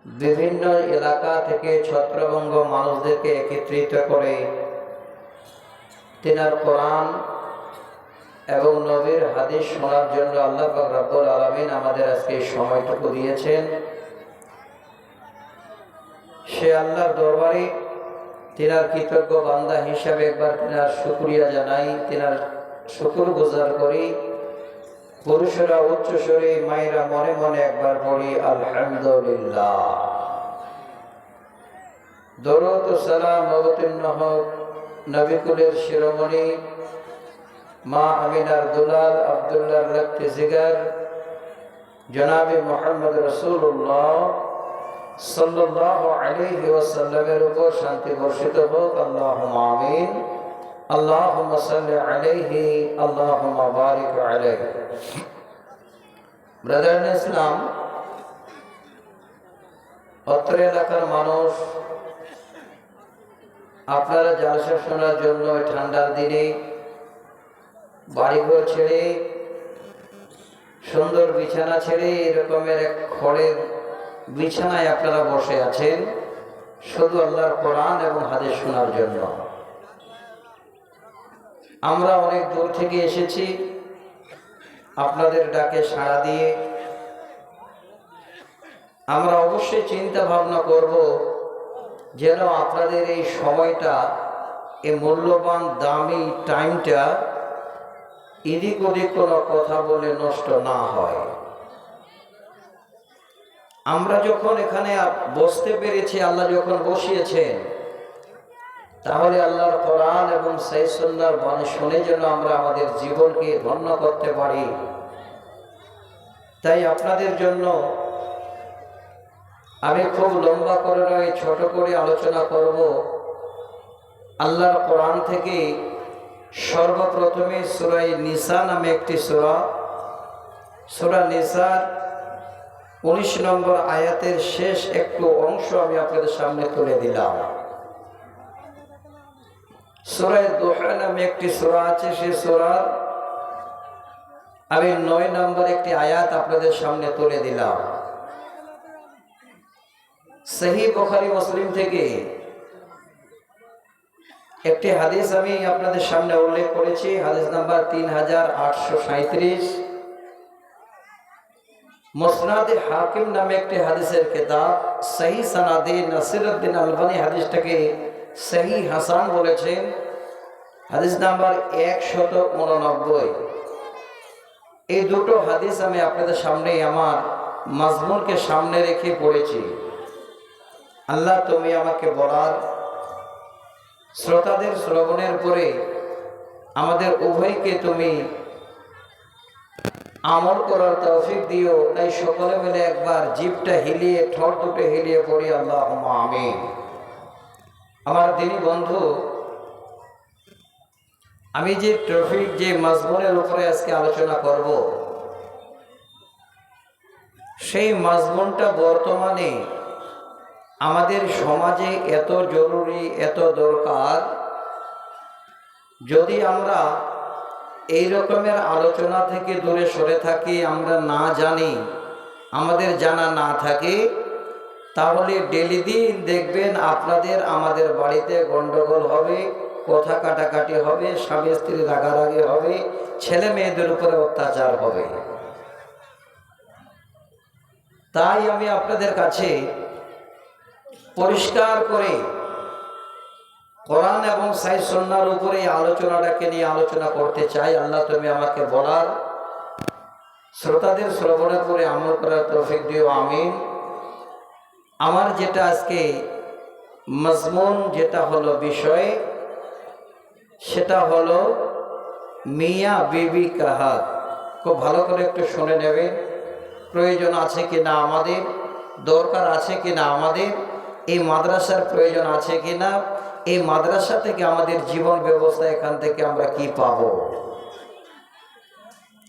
বিভিন্ন এলাকা থেকে ছত্রভঙ্গ মানুষদেরকে একত্রিত করে তিনার কোরআন এবং নবীর হাদিস শোনার জন্য আল্লাহ পাক রব্বুল আলামিন আমাদের আজকে এই সময়টুকু দিয়েছেন। সে আল্লাহর দরবারে তিনার কৃতজ্ঞ বান্দা হিসাবে একবার তিনার শুকরিয়া জানাই, তিনার শুকর গুজার করি। পুরুষেরা উচ্চ স্বরে, মায়েরা মনে মনে একবার পড়ি আলহামদুলিল্লাহ। দরুদ ও সালাম অবতীর্ণ হোক নবী কুলের শিরোমণি মা আমিনার দুলাল আব্দুল্লাহর রক্তে জিগার জনাবে মুহাম্মদ রাসূলুল্লাহ সাল্লাল্লাহু আলাইহি ওয়াসাল্লামের উপর শান্তি বর্ষিত হোক। আল্লাহুম্মা আমিন। আল্লাহুম্মা সাল্লি আলাইহি, আল্লাহুম্মা বারিক আলাইহি। ব্রাদার ইসলাম, অত্র এলাকার মানুষ, আপনারা জালসা শোনার জন্য ঠান্ডার দিনে বাড়িঘর ছেড়ে, সুন্দর বিছানা ছেড়ে এরকমের এক খড়ের বিছানায় আপনারা বসে আছেন শুধু আল্লাহর কোরআন এবং হাদিস শোনার জন্য। আমরা অনেক দূর থেকে এসেছি আপনাদের ডাকে সাড়া দিয়ে। আমরা অবশ্যই চিন্তা ভাবনা করব যেন আপনাদের এই সময়টা, এই মূল্যবান দামি টাইমটা এদিক ওদিক কোনো কথা বলে নষ্ট না হয়। আমরা যখন এখানে বসতে পেরেছি, আল্লাহ যখন বসিয়েছেন, তাহলে আল্লাহর কোরআন এবং সহিহ সুন্নাহর বাণী শুনে যেন আমরা আমাদের জীবনকে ধন্য করতে পারি। তাই আপনাদের জন্য আমি খুব লম্বা করে নয়, ছোট করে আলোচনা করব। আল্লাহর কোরআন থেকে সর্বপ্রথমে সূরা নিসা নামে একটি সূরা নিসার 19 নম্বর আয়াতের শেষ একটু অংশ আমি আপনাদের সামনে তুলে দিলাম। সূরা দুহা নামে একটি সূরা আছে, সেই সূরার আমি 9 নম্বর একটি আয়াত আপনাদের সামনে তুলে দিলাম। সহিহ বুখারী মুসলিম থেকে একটি হাদিস আমি আপনাদের সামনে উল্লেখ করেছি, হাদিস নাম্বার 3837। মুসনাদে হাকিম নামে একটি হাদিসের কিতাব, সহিহ সনাদে নাসিরউদ্দিন আলবানী হাদিসটাকে সহিহ হাসান বলেছেন। হাদিস নাম্বার 189। এই দুটো হাদিস আমি আপনাদের সামনে আমার মাজমুনকে সামনে রেখে পড়েছি। আল্লাহ, তুমি আমাকে বলার, শ্রোতাদের শ্রবণের পরে আমাদের উভয়কে তুমি আমল করার তৌফিক দিও। তাই সকলে মিলে একবার জিভটা হিলিয়ে, ঠোঁট দুটো হিলিয়ে পড়ি আল্লাহুম্মা আমিন। আমার দিনী বন্ধু, আমি যে টপিক, যে মাজমুনের উপরে আজকে আলোচনা করব, সেই মাজমুনটা বর্তমানে আমাদের সমাজে এত জরুরি, এত দরকার। যদি আমরা এই রকমের আলোচনা থেকে দূরে সরে থাকি, আমরা না জানি, আমাদের জানা না থাকে, তাহলে ডেলি দিন দেখবেন আপনাদের আমাদের বাড়িতে গন্ডগোল হবে, কথা কাটাকাটি হবে, স্বামী স্ত্রী রাগারাগি হবে, ছেলে মেয়েদের উপরে অত্যাচার হবে। তাই আমি আপনাদের কাছে পরিষ্কার করে কোরআন এবং সহিহ সুন্নাহর উপরে এই আলোচনাটাকে নিয়ে আলোচনা করতে চাই। আল্লাহ, তুমি আমাকে বলার, শ্রোতাদের শ্রবণের পরে আমল করার তৌফিক দিও, আমিন। আমার যেটা আজকে মাজমুন, যেটা হলো বিষয়, সেটা হলো মিয়া বিবি কা হক। খুব ভালো করে একটু শুনে নেবেন। প্রয়োজন আছে কিনা আমাদের, দরকার আছে কিনা আমাদের, এই মাদ্রাসার প্রয়োজন আছে কিনা, এই মাদ্রাসা থেকে আমাদের জীবন ব্যবস্থা, এখান থেকে আমরা কি পাব।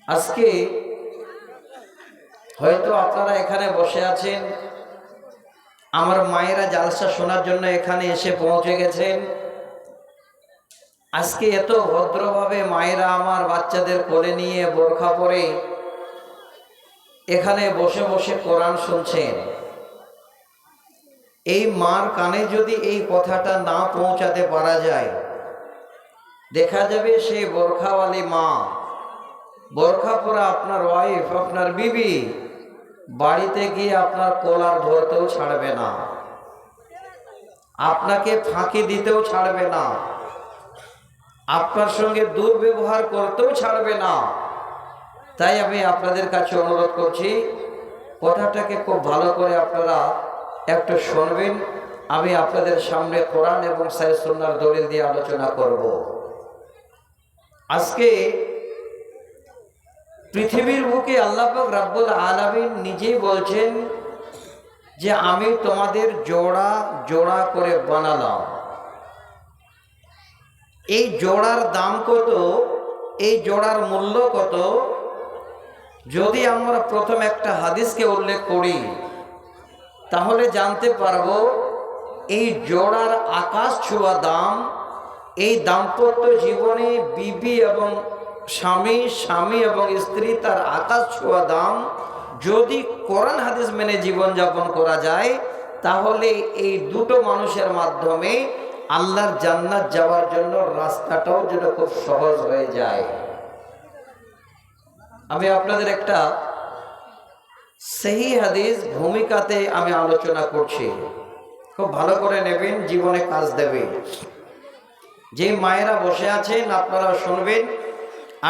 আজকে হয়তো আপনারা এখানে বসে আছেন, আমার মায়েরা জালসা শোনার জন্য এখানে এসে পৌঁছে গেছেন। আজকে এত ভদ্রভাবে মায়েরা আমার বাচ্চাদের কোলে নিয়ে বোরখা পরে এখানে বসে বসে কোরআন শুনছেন। এই মার কানে যদি এই কথাটা না পৌঁছাতে পারা যায়, দেখা যাবে সেই বোরখাওয়ালি মা, বোরখা পরা আপনার ওয়াইফ, আপনার বিবি বাড়িতে গিয়ে আপনার কলার ধরতেও ছাড়বে না, আপনাকে ফাঁকি দিতেও ছাড়বে না, আপনার সঙ্গে দুর্ব্যবহার করতেও ছাড়বে না। তাই আমি আপনাদের কাছে অনুরোধ করছি, কথাটাকে খুব ভালো করে আপনারা একটু শুনবেন। আমি আপনাদের সামনে কোরআন এবং সহিহ সুন্নাহর দলিল দিয়ে আলোচনা করব। আজকে পৃথিবীর বুকে আল্লাহ পাক রব্বুল আলামিন নিজেই বলছেন যে আমি তোমাদের জোড়া জোড়া করে বানালাম। এই জোড়ার দাম কত, এই জোড়ার মূল্য কত, যদি আমরা প্রথম একটা হাদিসকে উল্লেখ করি তাহলে জানতে পারবো এই জোড়ার আকাশ ছোঁয়া দাম। এই দাম্পত্য জীবনে বিবি এবং স্বামী, স্বামী এবং স্ত্রী তার আকাশ ছোঁয়া দাম। যদি কোরআন হাদিস মেনে জীবনযাপন করা যায় তাহলে এই দুটো মানুষের মাধ্যমে আল্লাহর জান্নাত যাওয়ার জন্য রাস্তাটাও যেন খুব সহজ হয়ে যায়। আমি আপনাদের একটা সহিহ হাদিস ভূমিকাতে আমি আলোচনা করছি, খুব ভালো করে নেবেন, জীবনে কাজ দেবে। যে মায়েরা বসে আছেন আপনারা শুনবেন।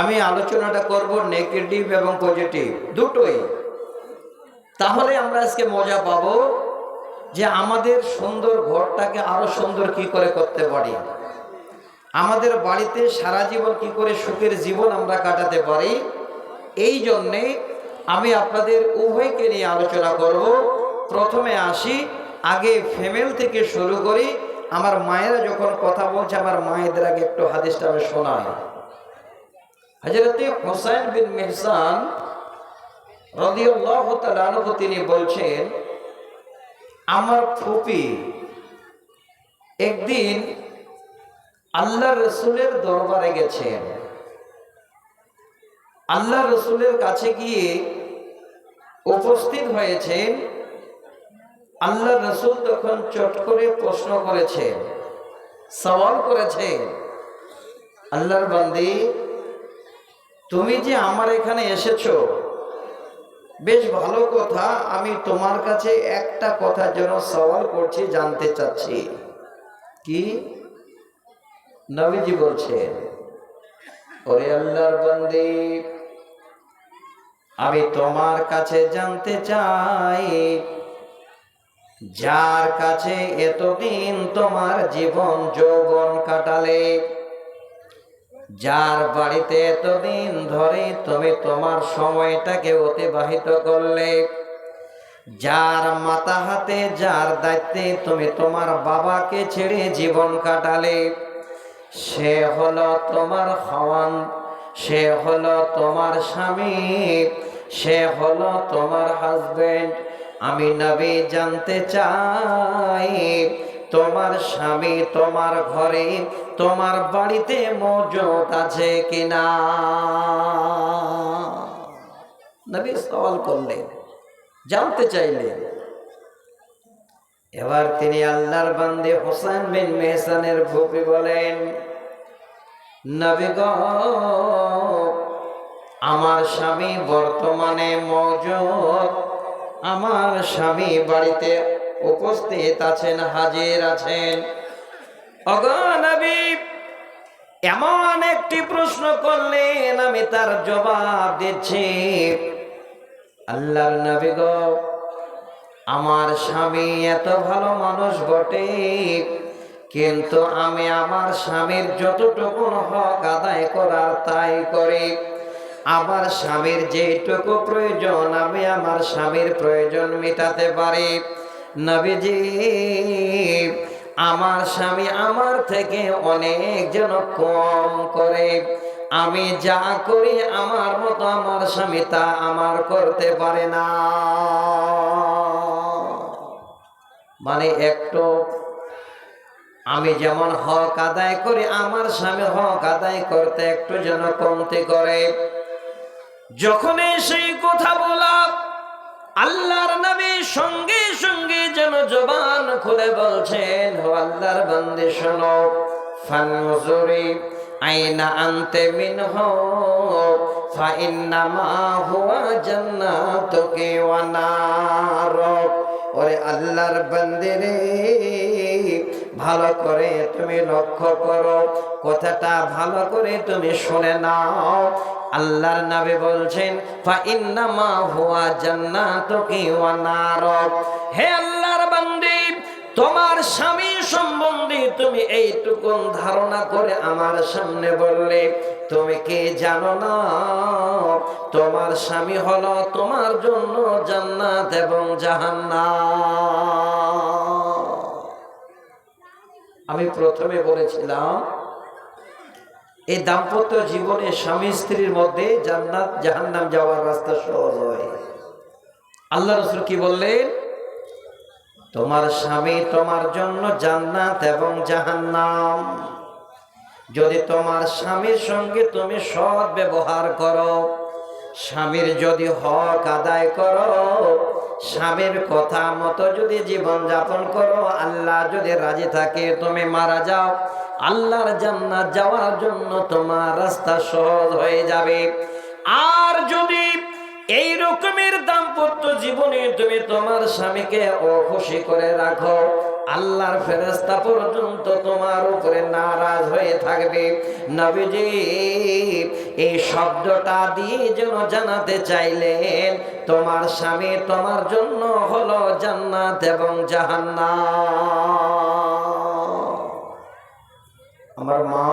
আমি আলোচনাটা করব নেগেটিভ এবং পজিটিভ দুটোই। তাহলে আমরা আজকে মজা পাবো যে আমাদের সুন্দর ঘরটাকে আরো সুন্দর কি করে করতে পারি, আমাদের বাড়িতে সারা জীবন কি করে সুখের জীবন আমরা কাটাতে পারি। এই জন্যে আমি আপনাদের উভয়কে নিয়ে আলোচনা করব। প্রথমে আসি, আগে ফিমেল থেকে শুরু করি। আমার মায়েরা যখন কথা বলছে, আমার মায়েদের আগে একটু হাদিসটা আমি শোনাই। হযরতে হুসাইন বিন মিহসান রাদিয়াল্লাহু তাআলা আনহু তিনি বলছেন, আমার ফুপি একদিন আল্লাহ রসুলের দরবারে গেছেন। আল্লাহ রসুলের কাছে গিয়ে উপস্থিত হয়েছেন। আল্লাহ রসুল তখন চট করে প্রশ্ন করেছেন, সওয়াল করেছেন, আল্লাহর বান্দি, তুমি যে আমার এখানে এসেছো বেশ ভালো কথা, আমি তোমার কাছে একটা কথার জন্য সওয়াল করছি, জানতে চাচ্ছি। কি? নবীজি বলছেন, ওরে আল্লাহর বান্দি, আমি তোমার কাছে জানতে চাই, যার কাছে এতদিন তোমার জীবন যৌবন কাটালে, যার বাড়িতে এতদিন ধরে তুমি তোমার সময়টাকে অতিবাহিত করলে, যার মাথা হাতে যার দায়িত্বে তুমি তোমার বাবাকে ছেড়ে জীবন কাটালে, সে হলো তোমার খাওয়ান, সে হলো তোমার স্বামী, সে হলো তোমার হাজবেন্ড। আমি নবী জানতে চাই, তোমার স্বামী তোমার ঘরে তোমার বাড়িতে মজুদ আছে কিনা? নবী সওয়াল করলেন, জানতে চাইলেন। এবার তিনি আল্লাহর বান্দে হুসাইন বিন মিহসানের ফুপি বলেন, নবী গো, আমার স্বামী বর্তমানে মওজুদ, আমার স্বামী বাড়িতে উপস্থিত আছেন, হাজির আছেন। ওগো নবী, এমন একটি প্রশ্ন করলেন, আমি তার জবাব দিচ্ছি। আল্লাহর নবী গো, আমার স্বামী এত ভালো মানুষ বটে, কিন্তু আমি আমার স্বামীর যতটুকু হক আদায় করার তাই করি। আমার স্বামীর যেটুকু প্রয়োজন আমি আমার স্বামীর প্রয়োজন মেটাতে পারি। নবীজি, আমার স্বামী আমার থেকে অনেক যেন কম করে। আমি যা করি আমার মতো আমার স্বামী তা আমার করতে পারে না। মানে একটু আমি যেমন হক আদায় করি, আমার স্বামী হক আদায় করতে একটু যেন কমতি করে। যখনই সেই কথা বলা, আল্লাহর নবী সঙ্গে সঙ্গে যেন জবান খুলে বলছেন, ও আল্লাহর বান্দে শোনো, ফানজুরি আইনা আনতে মিনহু ফাইন্নামা হুয়া জান্নাতুকি ওয়া নারুক। ওরে আল্লাহর বান্দে রে, ভালো করে তুমি লক্ষ্য করো, কথাটা ভালো করে তুমি শুনে নাও। আল্লাহর নবী বলছেন, ফাইন্নামা হুয়া জান্নাতুকি ওয়া নারুক। হে আল্লাহর বান্দী, তোমার স্বামী সম্বন্ধে তুমি এইটুকু ধারণা করে আমার সামনে বললে, তুমি কি জানো না তোমার স্বামী হলো তোমার জন্য জান্নাত এবং জাহান্নাম। আমি প্রথমে বলেছিলাম এই দাম্পত্য জীবনে স্বামী স্ত্রীর মধ্যে জান্নাত জাহান্নাম যাওয়ার রাস্তা সহজ হয়। আল্লাহ রাসূল কি বললেন? তোমার স্বামী তোমার জন্য জান্নাত এবং জাহান্নাম। যদি তোমার স্বামীর সঙ্গে তুমি সৎ ব্যবহার করো, স্বামীর যদি হক আদায় করো, স্বামীর কথা মতো যদি জীবন যাপন করো, আল্লাহ যদি রাজি থাকে, তুমি মারা যাও, আল্লাহর জান্নাত যাওয়ার জন্য তোমার রাস্তা সহজ হয়ে যাবে। আর যদি এই রকমের দাম্পত্য জীবনে তুমি তোমার স্বামীকে অখুশি করে রাখো, আল্লাহর ফেরেশতা পর্যন্ত তোমার উপরে নারাজ হয়ে থাকবে। নবীজি এই শব্দটা দিয়ে যেন জানাতে চাইলেন, তোমার স্বামী তোমার জন্য হলো জান্নাত এবং জাহান্নাম। আমার মা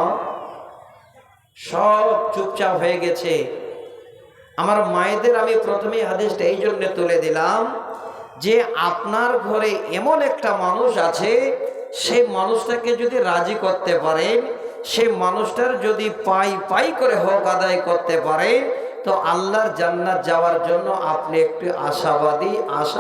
সব চুপচাপ হয়ে গেছে। আমার মায়েদের আমি প্রথমে হাদিসটা এই জন্য তুলে দিলাম যে আপনার ঘরে এমন একটা মানুষ আছে, সেই মানুষটাকে যদি রাজি করতে পারেন, সেই মানুষটার যদি পাই করে হক আদায় করতে পারেন, তো আল্লাহর জান্নাত যাওয়ার জন্য আপনি একটু আশাবাদী, আশা